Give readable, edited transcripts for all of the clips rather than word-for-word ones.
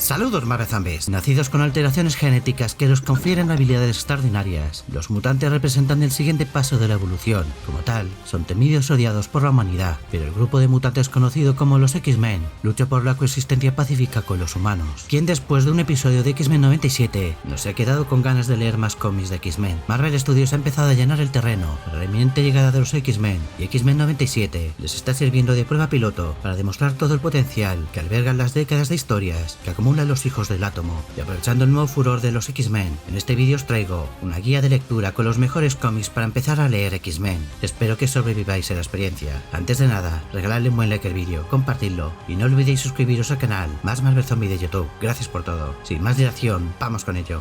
Saludos Marvel Zombies. Nacidos con alteraciones genéticas que los confieren habilidades extraordinarias, los mutantes representan el siguiente paso de la evolución. Como tal, son temidos y odiados por la humanidad, pero el grupo de mutantes conocido como los X-Men lucha por la coexistencia pacífica con los humanos. Quien después de un episodio de X-Men 97 no se ha quedado con ganas de leer más cómics de X-Men. Marvel Studios ha empezado a llenar el terreno para la inminente llegada de los X-Men, y X-Men 97 les está sirviendo de prueba piloto para demostrar todo el potencial que albergan las décadas de historias que acumulan los hijos del átomo. Y aprovechando el nuevo furor de los X-Men, en este vídeo os traigo una guía de lectura con los mejores cómics para empezar a leer X-Men. Espero que sobreviváis a la experiencia. Antes de nada, regaladle un buen like al vídeo, compartidlo y no olvidéis suscribiros al canal Más Marvel Zombie de YouTube. Gracias por todo. Sin más dilación, vamos con ello.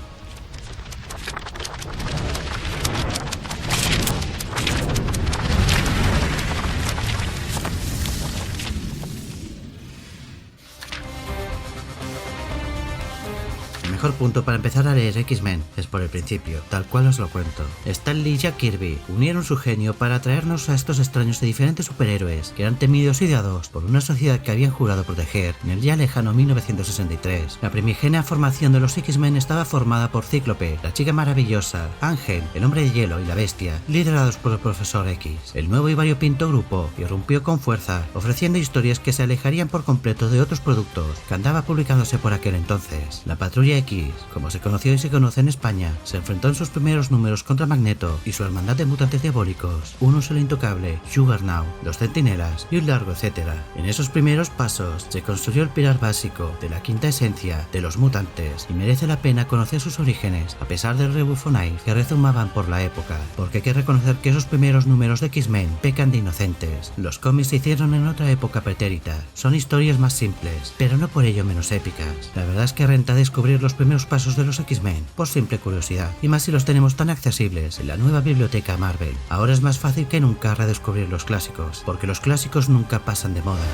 El mejor punto para empezar a leer X-Men es por el principio, tal cual os lo cuento. Stan Lee y Jack Kirby unieron su genio para traernos a estos extraños y diferentes superhéroes que eran temidos y odiados por una sociedad que habían jurado proteger en el ya lejano 1963. La primigenia formación de los X-Men estaba formada por Cíclope, la Chica Maravillosa, Ángel, el Hombre de Hielo y la Bestia, liderados por el Profesor X. El nuevo y variopinto grupo irrumpió con fuerza, ofreciendo historias que se alejarían por completo de otros productos que andaba publicándose por aquel entonces. La Patrulla X, como se conoció y se conoce en España, se enfrentó en sus primeros números contra Magneto y su hermandad de mutantes diabólicos, unos el intocable, Juggernaut, los Centinelas y un largo etcétera. En esos primeros pasos se construyó el pilar básico de la quinta esencia de los mutantes y merece la pena conocer sus orígenes a pesar del rebufonai que rezumaban por la época, porque hay que reconocer que esos primeros números de X-Men pecan de inocentes. Los cómics se hicieron en otra época pretérita, son historias más simples, pero no por ello menos épicas. La verdad es que renta descubrir los primeros pasos de los X-Men por simple curiosidad, y más si los tenemos tan accesibles en la nueva biblioteca Marvel. Ahora es más fácil que nunca redescubrir los clásicos, porque los clásicos nunca pasan de moda.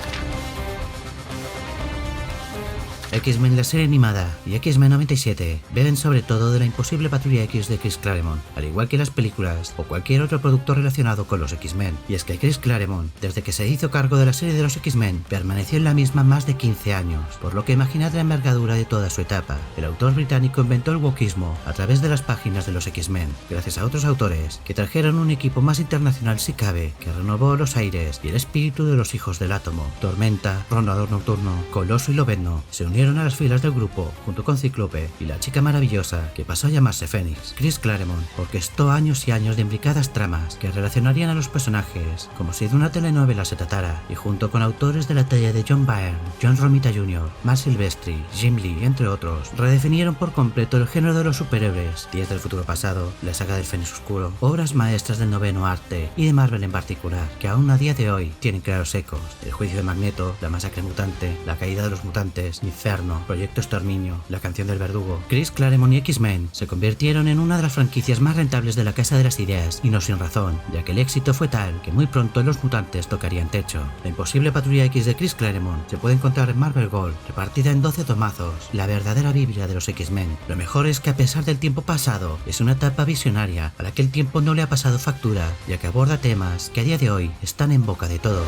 X-Men la serie animada y X-Men 97 beben sobre todo de la imposible Patrulla X de Chris Claremont, al igual que las películas o cualquier otro producto relacionado con los X-Men. Y es que Chris Claremont, desde que se hizo cargo de la serie de los X-Men, permaneció en la misma más de 15 años, por lo que imaginad la envergadura de toda su etapa. El autor británico inventó el wokismo a través de las páginas de los X-Men, gracias a otros autores que trajeron un equipo más internacional si cabe, que renovó los aires y el espíritu de los hijos del átomo. Tormenta, Rondador Nocturno, Coloso y Lobezno se unieron a las filas del grupo junto con Cíclope y la Chica Maravillosa, que pasó a llamarse Fénix. Chris Claremont orquestó años y años de imbricadas tramas que relacionarían a los personajes como si de una telenovela se tratara, y junto con autores de la talla de John Byrne, John Romita Jr., Mark Silvestri, Jim Lee, entre otros, redefinieron por completo el género de los superhéroes. Días del futuro pasado, la saga del Fénix Oscuro, obras maestras del noveno arte y de Marvel en particular, que aún a día de hoy tienen claros ecos. El juicio de Magneto, la masacre mutante, la caída de los mutantes, Inferno, Proyecto Exterminio, la canción del verdugo. Chris Claremont y X-Men se convirtieron en una de las franquicias más rentables de la Casa de las Ideas, y no sin razón, ya que el éxito fue tal que muy pronto los mutantes tocarían techo. La imposible Patrulla X de Chris Claremont se puede encontrar en Marvel Gold, repartida en 12 tomazos, la verdadera Biblia de los X-Men. Lo mejor es que a pesar del tiempo pasado, es una etapa visionaria a la que el tiempo no le ha pasado factura, ya que aborda temas que a día de hoy están en boca de todos.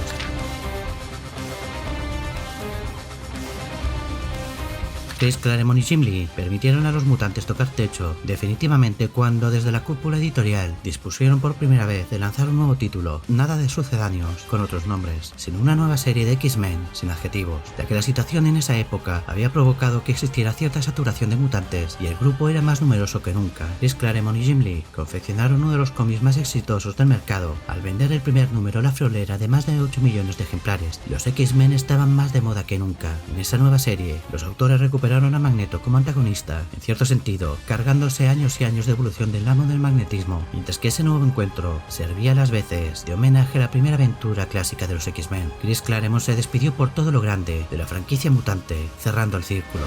Chris Claremont y Jim Lee permitieron a los mutantes tocar techo definitivamente cuando desde la cúpula editorial dispusieron por primera vez de lanzar un nuevo título, nada de sucedáneos con otros nombres, sino una nueva serie de X-Men sin adjetivos, ya que la situación en esa época había provocado que existiera cierta saturación de mutantes y el grupo era más numeroso que nunca. Chris Claremont y Jim Lee confeccionaron uno de los cómics más exitosos del mercado al vender el primer número la friolera de más de 8 millones de ejemplares. Los X-Men estaban más de moda que nunca. En esa nueva serie, los autores recuperaron a Magneto como antagonista, en cierto sentido, cargándose años y años de evolución del amo del magnetismo, mientras que ese nuevo encuentro servía a las veces de homenaje a la primera aventura clásica de los X-Men. Chris Claremont se despidió por todo lo grande de la franquicia mutante, cerrando el círculo.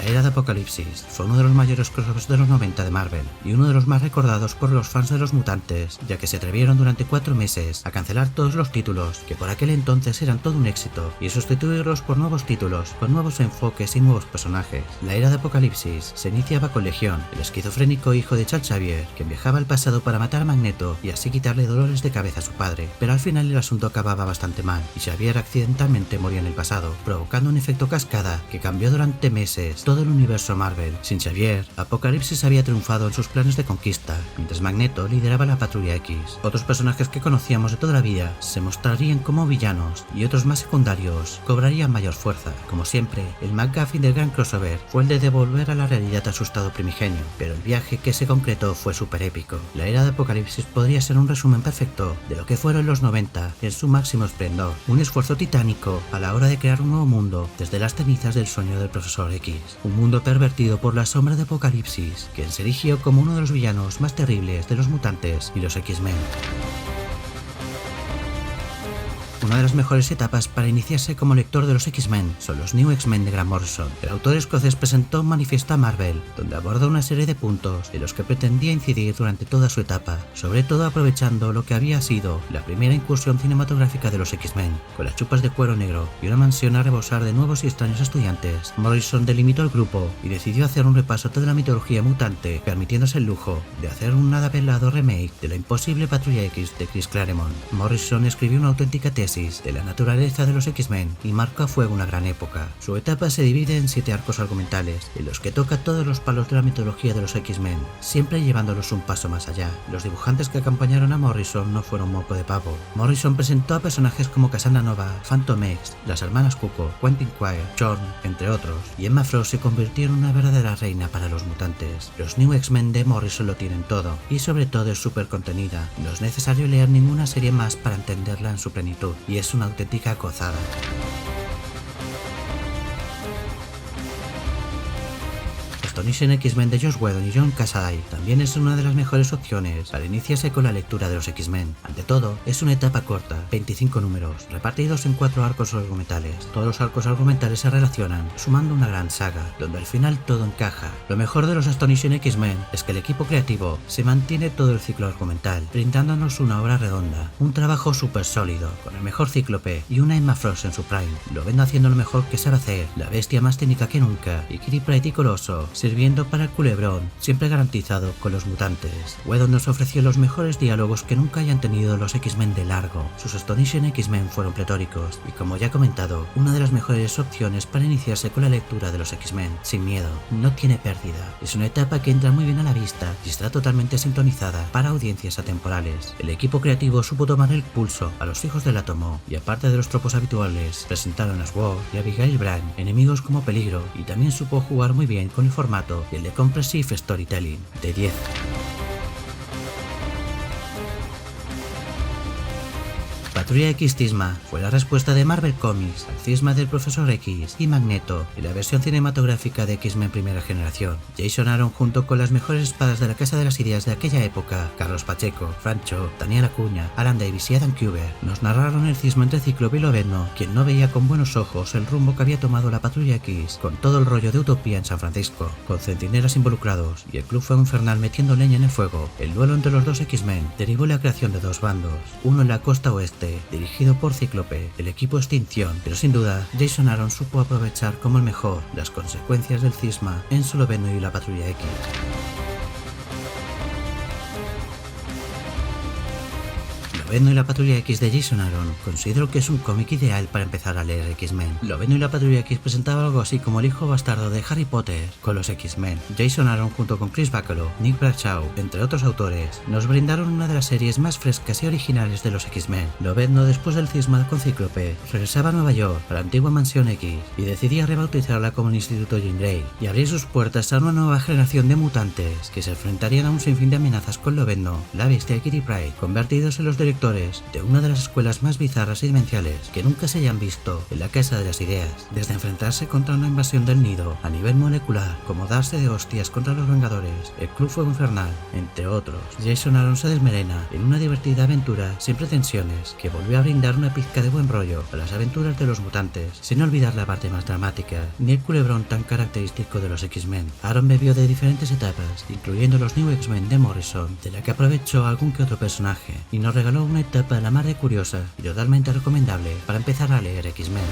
La era de Apocalipsis fue uno de los mayores crossovers de los 90 de Marvel y uno de los más recordados por los fans de los mutantes, ya que se atrevieron durante 4 meses a cancelar todos los títulos que por aquel entonces eran todo un éxito y sustituirlos por nuevos títulos, con nuevos enfoques y nuevos personajes. La era de Apocalipsis se iniciaba con Legión, el esquizofrénico hijo de Charles Xavier, que viajaba al pasado para matar a Magneto y así quitarle dolores de cabeza a su padre, pero al final el asunto acababa bastante mal y Xavier accidentalmente moría en el pasado, provocando un efecto cascada que cambió durante meses todo el universo Marvel. Sin Xavier, Apocalipsis había triunfado en sus planes de conquista, mientras Magneto lideraba la Patrulla X. Otros personajes que conocíamos de toda la vida se mostrarían como villanos y otros más secundarios cobrarían mayor fuerza. Como siempre, el MacGuffin del gran crossover fue el de devolver a la realidad a su estado primigenio, pero el viaje que se concretó fue súper épico. La era de Apocalipsis podría ser un resumen perfecto de lo que fueron los 90 en su máximo esplendor, un esfuerzo titánico a la hora de crear un nuevo mundo desde las cenizas del sueño del Profesor X, un mundo pervertido por la sombra de Apocalipsis, quien se erigió como uno de los villanos más terribles de los mutantes y los X-Men. Una de las mejores etapas para iniciarse como lector de los X-Men son los New X-Men de Grant Morrison. El autor escocés presentó un manifiesto a Marvel, donde aborda una serie de puntos en los que pretendía incidir durante toda su etapa, sobre todo aprovechando lo que había sido la primera incursión cinematográfica de los X-Men, con las chupas de cuero negro y una mansión a rebosar de nuevos y extraños estudiantes. Morrison delimitó el grupo y decidió hacer un repaso a toda la mitología mutante, permitiéndose el lujo de hacer un nada velado remake de la imposible Patrulla X de Chris Claremont. Morrison escribió una auténtica tesis de la naturaleza de los X-Men y marcó a fuego una gran época. Su etapa se divide en 7 arcos argumentales, en los que toca todos los palos de la mitología de los X-Men, siempre llevándolos un paso más allá. Los dibujantes que acompañaron a Morrison no fueron moco de pavo. Morrison presentó a personajes como Cassandra Nova, Phantom X, las hermanas Cuco, Quentin Quire, Chorn, entre otros, y Emma Frost se convirtió en una verdadera reina para los mutantes. Los New X-Men de Morrison lo tienen todo, y sobre todo es súper contenida. No es necesario leer ninguna serie más para entenderla en su plenitud, y es una auténtica gozada. Astonishing X-Men de Joss Whedon y John Cassaday también es una de las mejores opciones para iniciarse con la lectura de los X-Men. Ante todo, es una etapa corta, 25 números, repartidos en 4 arcos argumentales. Todos los arcos argumentales se relacionan, sumando una gran saga, donde al final todo encaja. Lo mejor de los Astonishing X-Men es que el equipo creativo se mantiene todo el ciclo argumental, brindándonos una obra redonda, un trabajo súper sólido, con el mejor Cíclope y una Emma Frost en su prime. Lo ven haciendo lo mejor que sabe hacer, la bestia más técnica que nunca, y Kitty Pryde y Coloso, sirviendo para el culebrón, siempre garantizado con los mutantes. Whedon nos ofreció los mejores diálogos que nunca hayan tenido los X-Men de largo. Sus Astonishing X-Men fueron pletóricos, y como ya he comentado, una de las mejores opciones para iniciarse con la lectura de los X-Men. Sin miedo, no tiene pérdida. Es una etapa que entra muy bien a la vista y está totalmente sintonizada para audiencias atemporales. El equipo creativo supo tomar el pulso a los hijos del átomo, y aparte de los tropos habituales, presentaron a Sword y Abigail Brand, enemigos como Peligro, y también supo jugar muy bien con el formato y el de Compressive Storytelling, de 10. Patrulla X Cisma fue la respuesta de Marvel Comics al cisma del Profesor X y Magneto en la versión cinematográfica de X-Men Primera Generación. Jason Aaron, junto con las mejores espadas de la Casa de las Ideas de aquella época, Carlos Pacheco, Francho, Daniel Acuña, Alan Davis y Adam Kubert, nos narraron el cisma entre Cíclope y Lobezno, quien no veía con buenos ojos el rumbo que había tomado la Patrulla X, con todo el rollo de utopía en San Francisco, con centinelas involucrados y el club fue infernal metiendo leña en el fuego. El duelo entre los dos X-Men derivó la creación de 2 bandos, uno en la costa oeste, dirigido por Cíclope, el equipo Extinción, pero sin duda Jason Aaron supo aprovechar como el mejor las consecuencias del cisma en su Lobezno y la Patrulla X. Lobezno y la Patrulla X de Jason Aaron considero que es un cómic ideal para empezar a leer X-Men. Lobezno y la Patrulla X presentaba algo así como el hijo bastardo de Harry Potter con los X-Men. Jason Aaron, junto con Chris Bachalo, Nick Bradshaw, entre otros autores, nos brindaron una de las series más frescas y originales de los X-Men. Lobezno, después del cisma con Cíclope, regresaba a Nueva York, a la antigua mansión X, y decidía rebautizarla como el Instituto Jean Grey y abrir sus puertas a una nueva generación de mutantes que se enfrentarían a un sinfín de amenazas con Lobezno, la bestia y Kitty Pryde, convertidos en los directores autores de una de las escuelas más bizarras y demenciales que nunca se hayan visto en la Casa de las Ideas, desde enfrentarse contra una invasión del nido a nivel molecular, como darse de hostias contra los Vengadores, el Club Fuego Infernal, entre otros. Jason Aaron se desmerena en una divertida aventura sin pretensiones que volvió a brindar una pizca de buen rollo a las aventuras de los mutantes, sin olvidar la parte más dramática, ni el culebrón tan característico de los X-Men. Aaron bebió de diferentes etapas, incluyendo los New X-Men de Morrison, de la que aprovechó algún que otro personaje, y nos regaló una etapa de la mar de curiosa y totalmente recomendable para empezar a leer X-Men.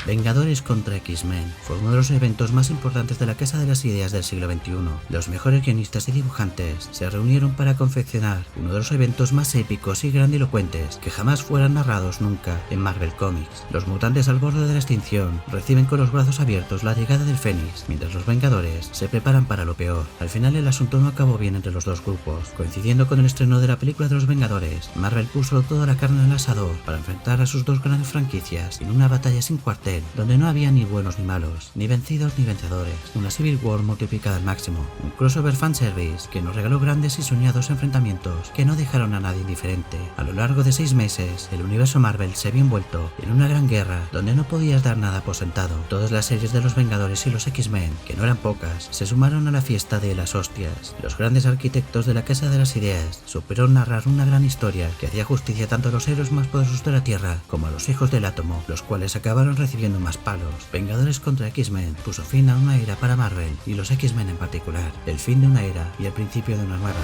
Vengadores contra X-Men fue uno de los eventos más importantes de la Casa de las Ideas del siglo XXI. Los mejores guionistas y dibujantes se reunieron para confeccionar uno de los eventos más épicos y grandilocuentes que jamás fueran narrados nunca en Marvel Comics. Los mutantes al borde de la extinción reciben con los brazos abiertos la llegada del Fénix, mientras los Vengadores se preparan para lo peor. Al final el asunto no acabó bien entre los dos grupos. Coincidiendo con el estreno de la película de los Vengadores, Marvel puso toda la carne en el asador para enfrentar a sus dos grandes franquicias en una batalla sin cuartel, donde no había ni buenos ni malos, ni vencidos ni vencedores, una Civil War multiplicada al máximo, un crossover fanservice que nos regaló grandes y soñados enfrentamientos que no dejaron a nadie indiferente. A lo largo de 6 meses, el universo Marvel se vio envuelto en una gran guerra donde no podías dar nada por sentado. Todas las series de los Vengadores y los X-Men, que no eran pocas, se sumaron a la fiesta de las hostias. Los grandes arquitectos de la Casa de las Ideas supieron narrar una gran historia que hacía justicia tanto a los héroes más poderosos de la Tierra como a los hijos del átomo, los cuales acabaron recibiendo más palos. Vengadores contra X-Men puso fin a una era para Marvel y los X-Men en particular, el fin de una era y el principio de una nueva.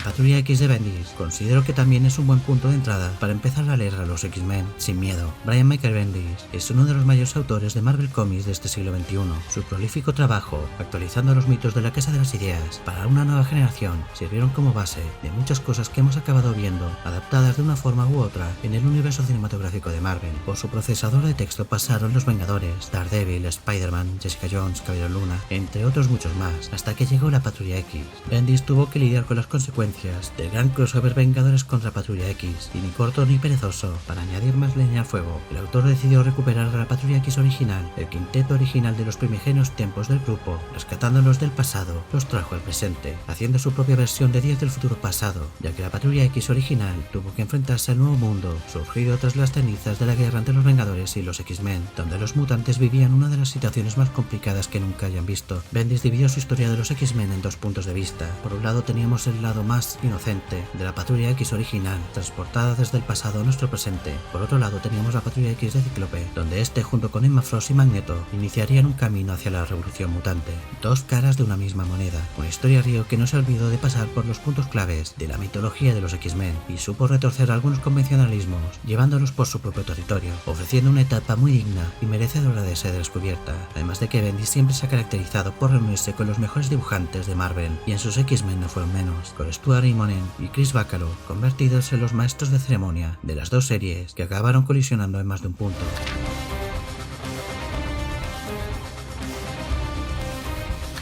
Patrulla X de Bendis considero que también es un buen punto de entrada para empezar a leer a los X-Men sin miedo. Brian Michael Bendis es uno de los mayores autores de Marvel Comics de este siglo XXI. Su prolífico trabajo, actualizando los mitos de la Casa de las Ideas para una nueva generación, sirvieron como base de muchas cosas que hemos acabado viendo, adaptadas de una forma u otra en el universo cinematográfico de Marvel. Por su procesador de texto pasaron Los Vengadores, Daredevil, Spider-Man, Jessica Jones, Caballero Luna, entre otros muchos más, hasta que llegó la Patrulla X. Bendis tuvo que lidiar con las consecuencias del gran crossover Vengadores contra Patrulla X, y ni corto ni perezoso, para añadir más leña al fuego, el autor decidió recuperar a la Patrulla X original, el quinteto original de los primigenios tiempos del grupo, rescatándolos del pasado, los trajo al presente, haciendo su propia versión de días del futuro pasado, ya que la Patrulla X original tuvo que enfrentarse al nuevo mundo, surgido tras las cenizas de la guerra entre los Vengadores y los X-Men, donde los mutantes vivían una de las situaciones más complicadas que nunca hayan visto. Bendis dividió su historia de los X-Men en dos puntos de vista. Por un lado teníamos el lado más inocente de la Patrulla X original, transportada desde el pasado a nuestro presente. Por otro lado teníamos la Patrulla X de Cíclope, donde este junto con Emma Frost y Magneto iniciarían un camino hacia la revolución mutante. Dos caras de una misma moneda, una historia río que no se olvidó de pasar por los puntos claves de la mitología de los X-Men y supo retorcer algunos convencionalismos, llevándolos por su propio territorio, ofreciendo una etapa muy digna y merecedora de ser descubierta, además de que Bendis siempre se ha caracterizado por reunirse con los mejores dibujantes de Marvel, y en sus X-Men no fueron menos, con Stuart Immonen y Chris Bacalo convertidos en los maestros de ceremonia de las dos series que acabaron colisionando en más de un punto.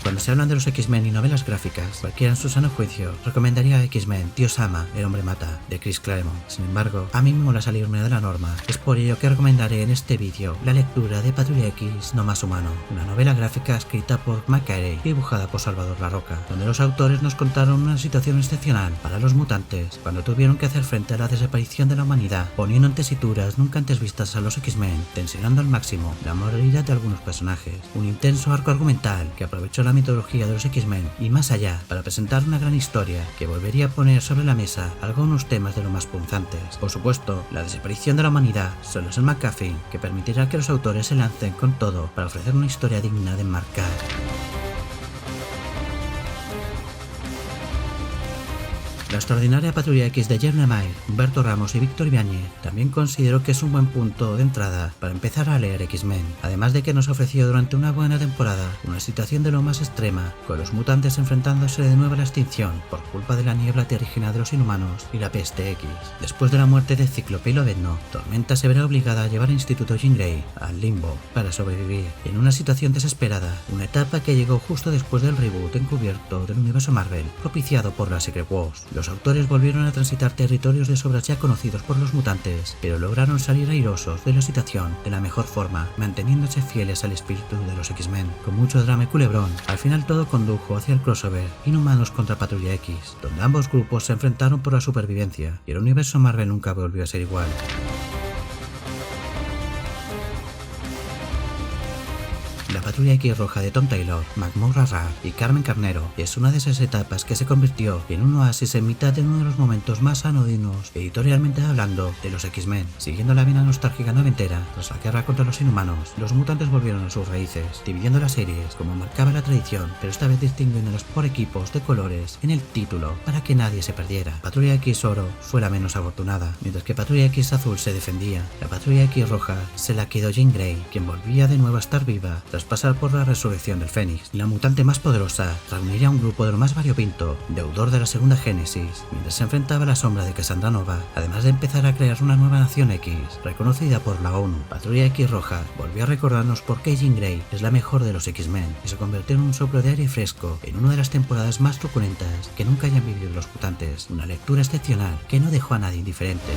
Cuando se hablan de los X-Men y novelas gráficas, cualquiera en su sano juicio recomendaría X-Men, Tío Sama, el hombre mata, de Chris Claremont. Sin embargo, a mí me mola salirme de la norma. Es por ello que recomendaré en este vídeo la lectura de Patrulla X No Más Humano, una novela gráfica escrita por Matt Carey y dibujada por Salvador Larroca, donde los autores nos contaron una situación excepcional para los mutantes cuando tuvieron que hacer frente a la desaparición de la humanidad, poniendo en tesituras nunca antes vistas a los X-Men, tensionando al máximo la moralidad de algunos personajes. Un intenso arco argumental que aprovechó la mitología de los X-Men y más allá para presentar una gran historia que volvería a poner sobre la mesa algunos temas de lo más punzantes. Por supuesto, la desaparición de la humanidad solo es el McGuffin que permitirá que los autores se lancen con todo para ofrecer una historia digna de enmarcar. La extraordinaria Patrulla X de Jeff Lemire, Humberto Ramos y Víctor Ibáñez también considero que es un buen punto de entrada para empezar a leer X-Men, además de que nos ofreció durante una buena temporada una situación de lo más extrema, con los mutantes enfrentándose de nuevo a la extinción por culpa de la niebla terrigena de los inhumanos y la peste X. Después de la muerte de Cíclope y Lobezno, Tormenta se verá obligada a llevar al Instituto Jean Grey al limbo para sobrevivir en una situación desesperada, una etapa que llegó justo después del reboot encubierto del universo Marvel propiciado por la Secret Wars. Los autores volvieron a transitar territorios de sobras ya conocidos por los mutantes, pero lograron salir airosos de la situación de la mejor forma, manteniéndose fieles al espíritu de los X-Men. Con mucho drama y culebrón, al final todo condujo hacia el crossover Inhumanos contra Patrulla X, donde ambos grupos se enfrentaron por la supervivencia, y el universo Marvel nunca volvió a ser igual. La Patrulla X roja de Tom Taylor, Magmorra Ra y Carmen Carnero es una de esas etapas que se convirtió en un oasis en mitad de uno de los momentos más anodinos, editorialmente hablando, de los X-Men. Siguiendo la vena nostálgica noventera, tras la guerra contra los Inhumanos, los mutantes volvieron a sus raíces, dividiendo las series como marcaba la tradición, pero esta vez distinguiéndolas por equipos de colores en el título para que nadie se perdiera. Patrulla X Oro fue la menos afortunada, mientras que Patrulla X Azul se defendía. La Patrulla X Roja se la quedó Jean Grey, quien volvía de nuevo a estar viva tras pasar por la resurrección del Fénix. La mutante más poderosa reuniría a un grupo de lo más variopinto, deudor de la segunda Génesis, mientras se enfrentaba a la sombra de Cassandra Nova, además de empezar a crear una nueva nación X, reconocida por la ONU. Patrulla X Roja volvió a recordarnos por qué Jean Grey es la mejor de los X-Men, y se convirtió en un soplo de aire fresco en una de las temporadas más truculentas que nunca hayan vivido los mutantes, una lectura excepcional que no dejó a nadie indiferente.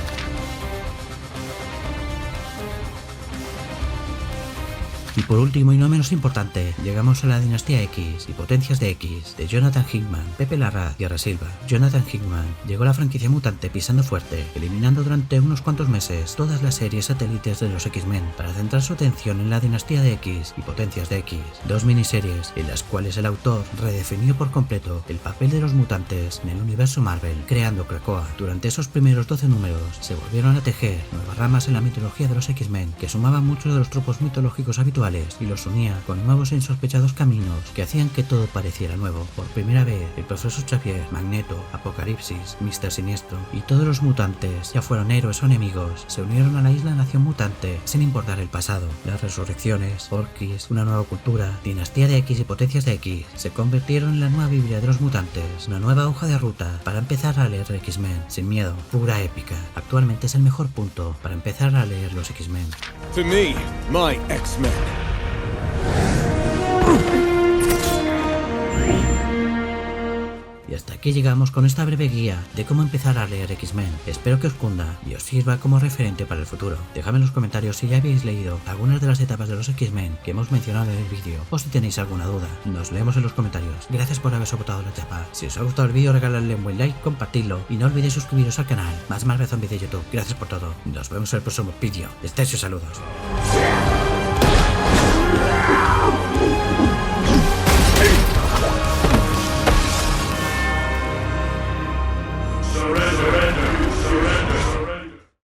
Y por último y no menos importante, llegamos a la Dinastía X y Potencias de X, de Jonathan Hickman, Pepe Larraz y Ara Silva. Jonathan Hickman llegó a la franquicia mutante pisando fuerte, eliminando durante unos cuantos meses todas las series satélites de los X-Men para centrar su atención en la Dinastía de X y Potencias de X, dos miniseries en las cuales el autor redefinió por completo el papel de los mutantes en el universo Marvel, creando Krakoa. Durante esos primeros 12 números se volvieron a tejer nuevas ramas en la mitología de los X-Men, que sumaban muchos de los tropos mitológicos habituales y los unía con nuevos e insospechados caminos que hacían que todo pareciera nuevo. Por primera vez, el Profesor Xavier, Magneto, Apocalipsis, Mr. Siniestro y todos los mutantes, ya fueron héroes o enemigos, se unieron a la isla Nación Mutante sin importar el pasado. Las resurrecciones, Orkis, una nueva cultura, Dinastía de X y Potencias de X se convirtieron en la nueva Biblia de los mutantes, una nueva hoja de ruta para empezar a leer X-Men sin miedo, pura épica. Actualmente es el mejor punto para empezar a leer los X-Men. To me, my X-Men. Y hasta aquí llegamos con esta breve guía de cómo empezar a leer X-Men. Espero que os cunda y os sirva como referente para el futuro. Dejadme en los comentarios si ya habéis leído algunas de las etapas de los X-Men que hemos mencionado en el vídeo, o si tenéis alguna duda. Nos leemos en los comentarios. Gracias por haber soportado la chapa. Si os ha gustado el vídeo, regaladle un buen like, compartidlo y no olvidéis suscribiros al canal. Más Marvel Zombies de YouTube. Gracias por todo. Nos vemos en el próximo vídeo. Estéis y saludos.